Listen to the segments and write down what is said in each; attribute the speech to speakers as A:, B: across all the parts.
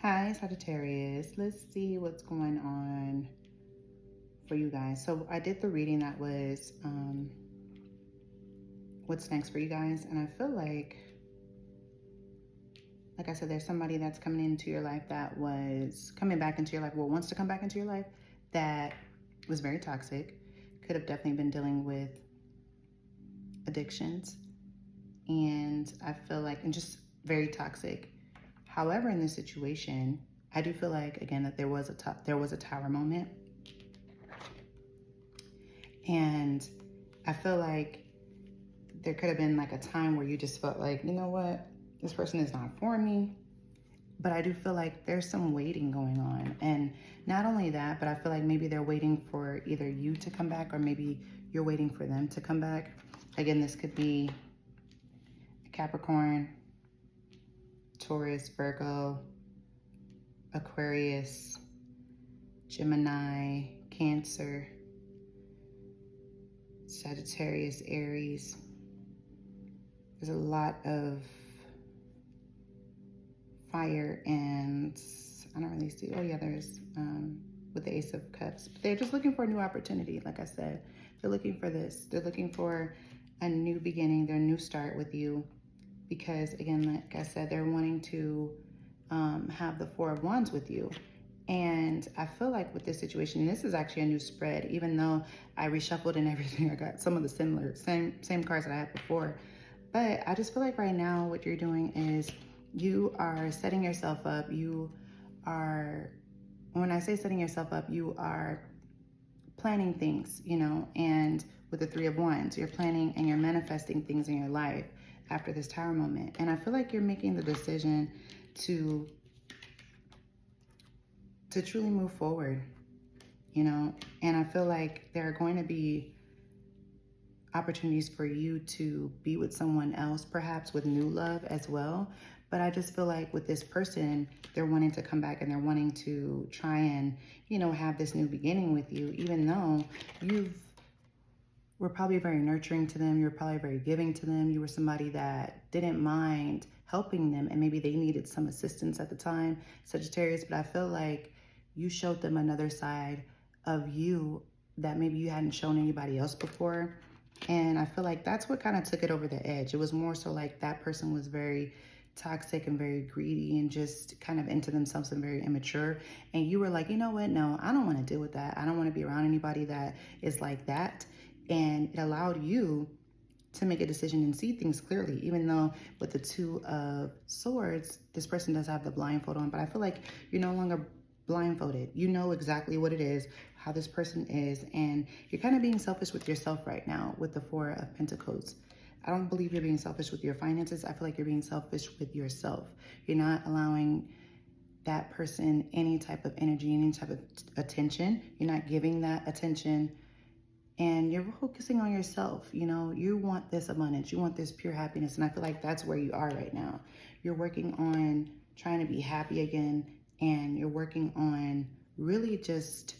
A: Hi, Sagittarius. Let's see what's going on for you guys. So I did the reading that was what's next for you guys. And I feel like I said, there's somebody that's coming into your life that was coming back into your life, well, wants to come back into your life, that was very toxic. Could have definitely been dealing with addictions. And I feel like, and just very toxic. However, in this situation, I do feel like, again, that there was a tower moment. And I feel like there could have been like a time where you just felt like, you know what, this person is not for me. But I do feel like there's some waiting going on. And not only that, but I feel like maybe they're waiting for either you to come back or maybe you're waiting for them to come back. Again, this could be Capricorn, Taurus, Virgo, Aquarius, Gemini, Cancer, Sagittarius, Aries. There's a lot of fire, and I don't really see, oh yeah, there's with the Ace of Cups. But they're just looking for a new opportunity. Like I said, they're looking for this. They're looking for a new beginning, their new start with you. Because again, like I said, they're wanting to have the Four of Wands with you. And I feel like with this situation, and this is actually a new spread, even though I reshuffled and everything, I got some of the same cards that I had before. But I just feel like right now what you're doing is you are setting yourself up. You are, when I say setting yourself up, you are planning things, you know, and with the Three of Wands, you're planning and you're manifesting things in your life after this tower moment. And I feel like you're making the decision to truly move forward, you know, and I feel like there are going to be opportunities for you to be with someone else, perhaps with new love as well. But I just feel like with this person, they're wanting to come back and they're wanting to try and, you know, have this new beginning with you, even though you were probably very nurturing to them. You were probably very giving to them. You were somebody that didn't mind helping them, and maybe they needed some assistance at the time, Sagittarius. But I feel like you showed them another side of you that maybe you hadn't shown anybody else before. And I feel like that's what kind of took it over the edge. It was more so like that person was very toxic and very greedy and just kind of into themselves and very immature. And you were like, you know what? No, I don't want to deal with that. I don't want to be around anybody that is like that. And it allowed you to make a decision and see things clearly, even though with the Two of Swords, this person does have the blindfold on, but I feel like you're no longer blindfolded. You know exactly what it is, how this person is, and you're kind of being selfish with yourself right now with the Four of Pentacles. I don't believe you're being selfish with your finances. I feel like you're being selfish with yourself. You're not allowing that person any type of energy, any type of attention. You're not giving that attention, and you're focusing on yourself. You know, you want this abundance, you want this pure happiness, and I feel like that's where you are right now. You're working on trying to be happy again, and you're working on really just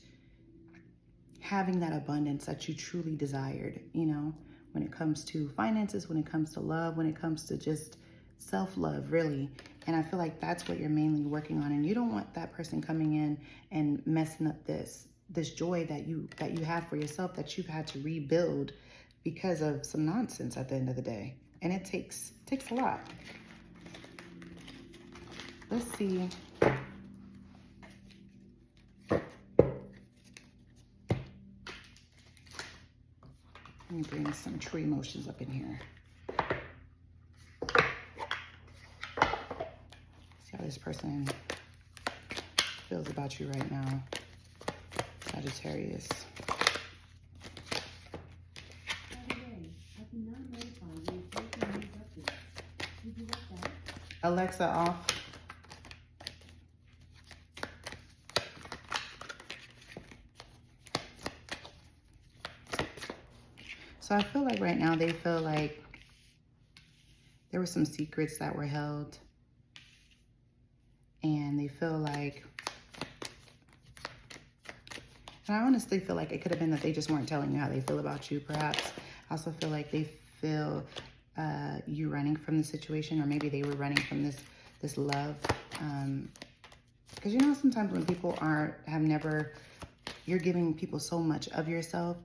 A: having that abundance that you truly desired, you know, when it comes to finances, when it comes to love, when it comes to just self-love, really. And I feel like that's what you're mainly working on. And you don't want that person coming in and messing up this joy that you have for yourself, that you've had to rebuild because of some nonsense at the end of the day. And it takes a lot. Let's see. Let me bring some true emotions up in here. See how this person feels about you right now, Sagittarius. Alexa off. So I feel like right now they feel like there were some secrets that were held, and they feel like, and I honestly feel like it could have been that they just weren't telling you how they feel about you, perhaps. I also feel like they feel you running from the situation, or maybe they were running from this love Because sometimes when people you're giving people so much of yourself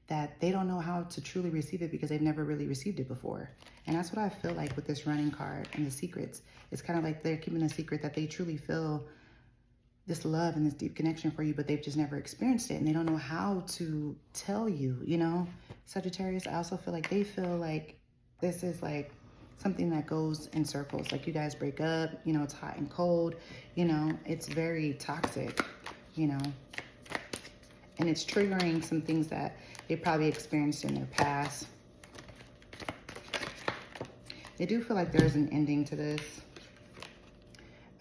A: that they don't know how to truly receive it because they've never really received it before. And that's what I feel like with this running card and the secrets. It's kind of like they're keeping a secret that they truly feel this love and this deep connection for you, but they've just never experienced it and they don't know how to tell you, Sagittarius, I also feel like they feel like this is like something that goes in circles. Like you guys break up, it's hot and cold, it's very toxic, and it's triggering some things that they probably experienced in their past. They do feel like there's an ending to this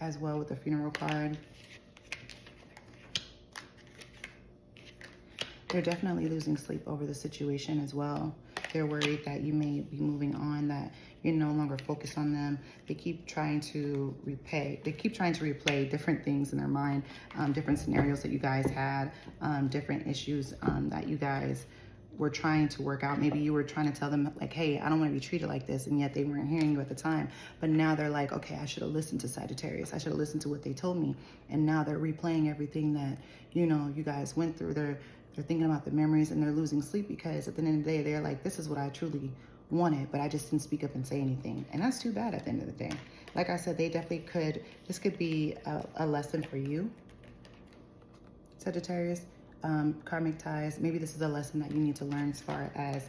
A: as well with the funeral card. They're definitely losing sleep over the situation as well. They're worried that you may be moving on, that you're no longer focused on them. They keep trying to replay different things in their mind, different scenarios that you guys had, different issues that you guys were trying to work out. Maybe you were trying to tell them like, hey, I don't want to be treated like this, and yet they weren't hearing you at the time. But now they're like, okay, I should have listened to Sagittarius. I should have listened to what they told me. And now they're replaying everything that, you guys went through. They're thinking about the memories and they're losing sleep because at the end of the day, they're like, this is what I truly wanted, but I just didn't speak up and say anything. And that's too bad at the end of the day. Like I said, they definitely this could be a lesson for you, Sagittarius. Karmic ties, maybe this is a lesson that you need to learn as far as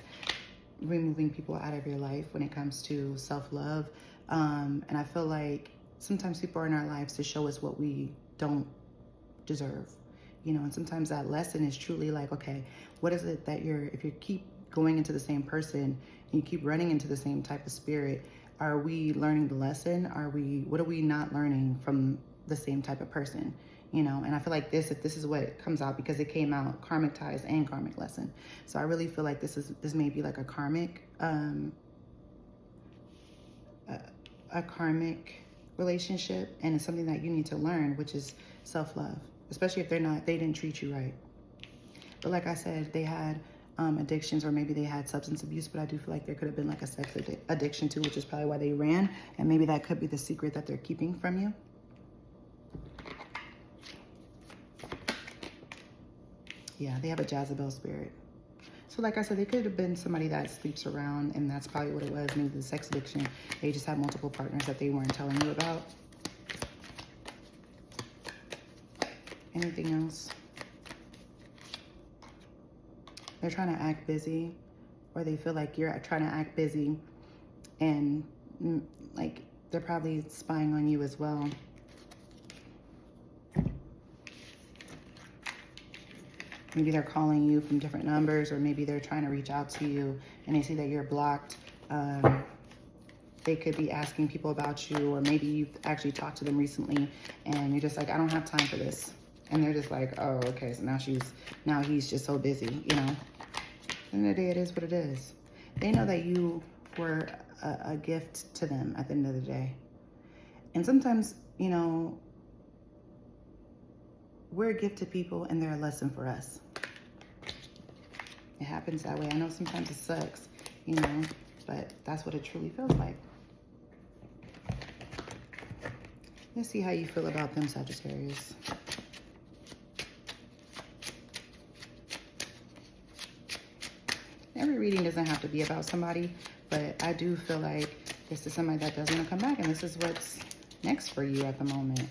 A: removing people out of your life when it comes to self-love. And I feel like sometimes people are in our lives to show us what we don't deserve. And sometimes that lesson is truly like, okay, what is it that if you keep going into the same person and you keep running into the same type of spirit, are we learning the lesson? What are we not learning from the same type of person? And I feel like if this is what comes out, because it came out karmic ties and karmic lesson. So I really feel like this may be like a karmic, a karmic relationship, and it's something that you need to learn, which is self-love. Especially if they didn't treat you right. But like I said, they had addictions, or maybe they had substance abuse, but I do feel like there could have been like a sex addiction too, which is probably why they ran. And maybe that could be the secret that they're keeping from you. Yeah, they have a Jezebel spirit. So like I said, they could have been somebody that sleeps around, and that's probably what it was, maybe the sex addiction. They just had multiple partners that they weren't telling you about. Anything else? They're trying to act busy, or they feel like you're trying to act busy, and like they're probably spying on you as well. Maybe they're calling you from different numbers, or maybe they're trying to reach out to you and they see that you're blocked. They could be asking people about you, or maybe you've actually talked to them recently and you're just like, I don't have time for this. And they're just like, oh, okay, so now he's just so busy, At the end of the day, it is what it is. They know that you were a gift to them at the end of the day. And sometimes, we're a gift to people and they're a lesson for us. It happens that way. I know sometimes it sucks, but that's what it truly feels like. Let's see how you feel about them, Sagittarius. Every reading doesn't have to be about somebody, but I do feel like this is somebody that doesn't want to come back, and this is what's next for you at the moment,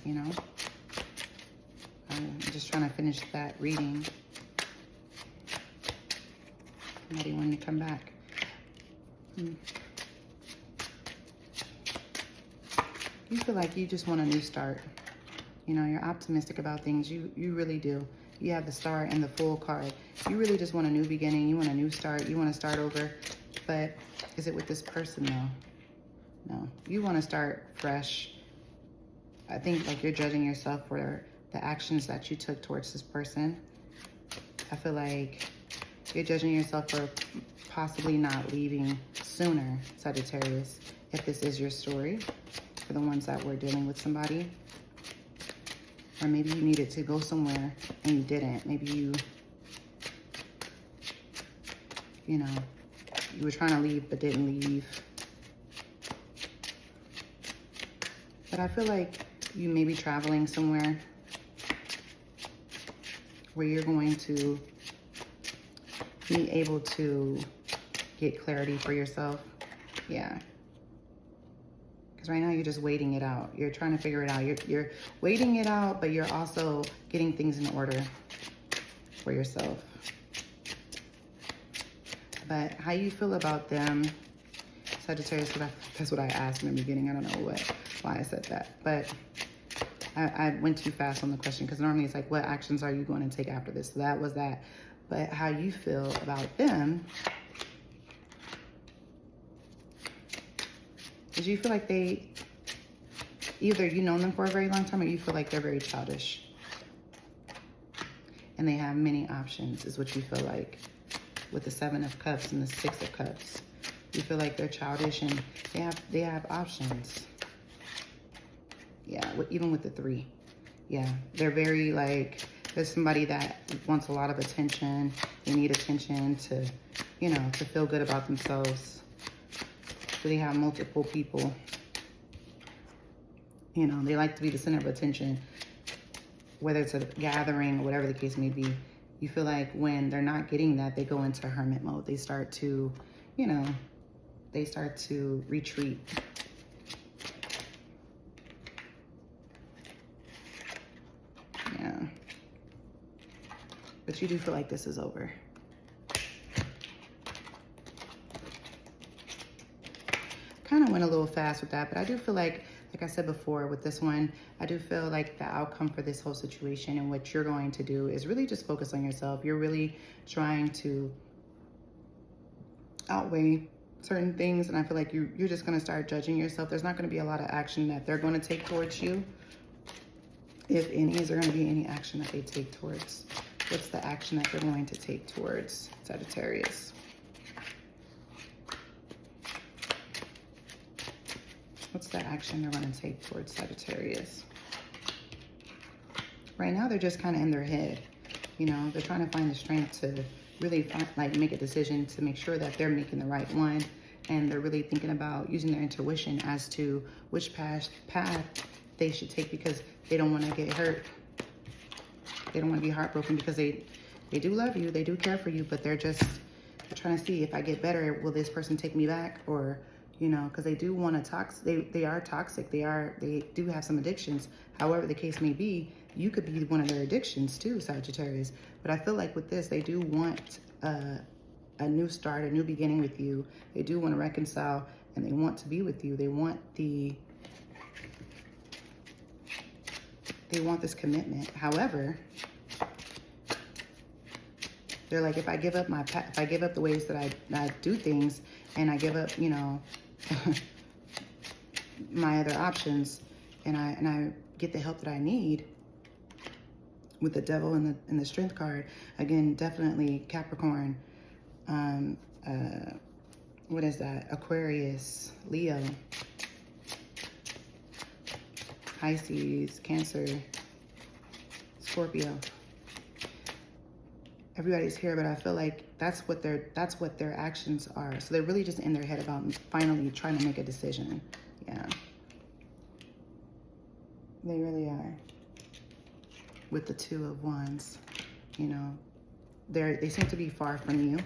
A: I'm just trying to finish that reading. Somebody wanting to come back. You feel like you just want a new start. You're optimistic about things. You really do. You have the Star and the Fool card. You really just want a new beginning. You want a new start. You want to start over. But is it with this person, though? No. You want to start fresh. I think like you're judging yourself for the actions that you took towards this person. I feel like you're judging yourself for possibly not leaving sooner, Sagittarius, if this is your story, for the ones that were dealing with somebody. Or maybe you needed to go somewhere and you didn't. Maybe you were trying to leave but didn't leave. But I feel like you may be traveling somewhere where you're going to be able to get clarity for yourself. Yeah. Because right now you're just waiting it out. You're trying to figure it out. You're waiting it out, but you're also getting things in order for yourself. But how you feel about them, Sagittarius, that's what I asked in the beginning. I don't know why I said that. But I went too fast on the question because normally it's like, what actions are you going to take after this? So that was that. But how you feel about them, is you feel like they, either you know them for a very long time or you feel like they're very childish. And they have many options, is what you feel like. With the 7 of Cups and the 6 of Cups. You feel like they're childish and they have options. Yeah, even with the 3. Yeah, they're very like, there's somebody that wants a lot of attention. They need attention to, you know, to feel good about themselves. So they have multiple people. You know, they like to be the center of attention, whether it's a gathering or whatever the case may be. You feel like when they're not getting that, they go into hermit mode. They start to, you know, they start to retreat. Yeah. But you do feel like this is over. Kind of went a little fast with that, but I do feel like I said before with this one, I do feel like the outcome for this whole situation and what you're going to do is really just focus on yourself. You're really trying to outweigh certain things, and I feel like you're just going to start judging yourself. There's not going to be a lot of action that they're going to take towards you. If any, is there going to be any action that they take towards? What's the action that they're going to take towards Sagittarius? What's the action they're going to take towards Sagittarius? Right now, they're just kind of in their head. You know, they're trying to find the strength to really make a decision to make sure that they're making the right one. And they're really thinking about using their intuition as to which path they should take, because they don't want to get hurt. They don't want to be heartbroken, because they do love you. They do care for you, but they're trying to see, if I get better, will this person take me back? Or, you know, because they do want to they are toxic. They do have some addictions. However the case may be, you could be one of their addictions too, Sagittarius. But I feel like with this, they do want a new start, a new beginning with you. They do want to reconcile, and they want to be with you. They want this commitment. However, they're like, if I give up the ways that I do things, and I give up, you know, my other options, and I get the help that I need with the Devil and the Strength card, again, definitely Capricorn, what is that? Aquarius, Leo, Pisces, Cancer, Scorpio. Everybody's here, but I feel like that's what their actions are. So they're really just in their head about finally trying to make a decision. Yeah. They really are. With the 2 of Wands, you know, they seem to be far from you,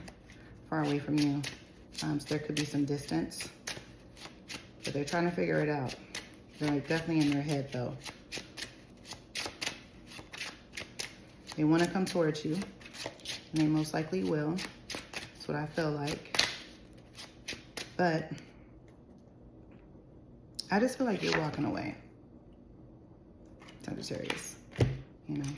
A: far away from you. So there could be some distance, but they're trying to figure it out. They're like definitely in their head though. They want to come towards you, and they most likely will. That's what I feel like. But I just feel like you're walking away, Sagittarius, you know.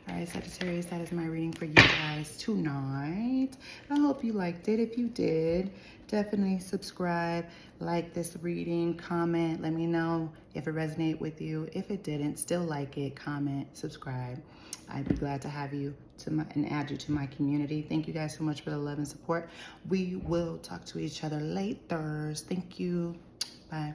A: All right, Sagittarius, that is my reading for you guys tonight. I hope you liked it. If you did, definitely subscribe, like this reading, comment. Let me know if it resonated with you. If it didn't, still like it, comment, subscribe. I'd be glad to have you and add you to my community. Thank you guys so much for the love and support. We will talk to each other later. Thank you. Bye.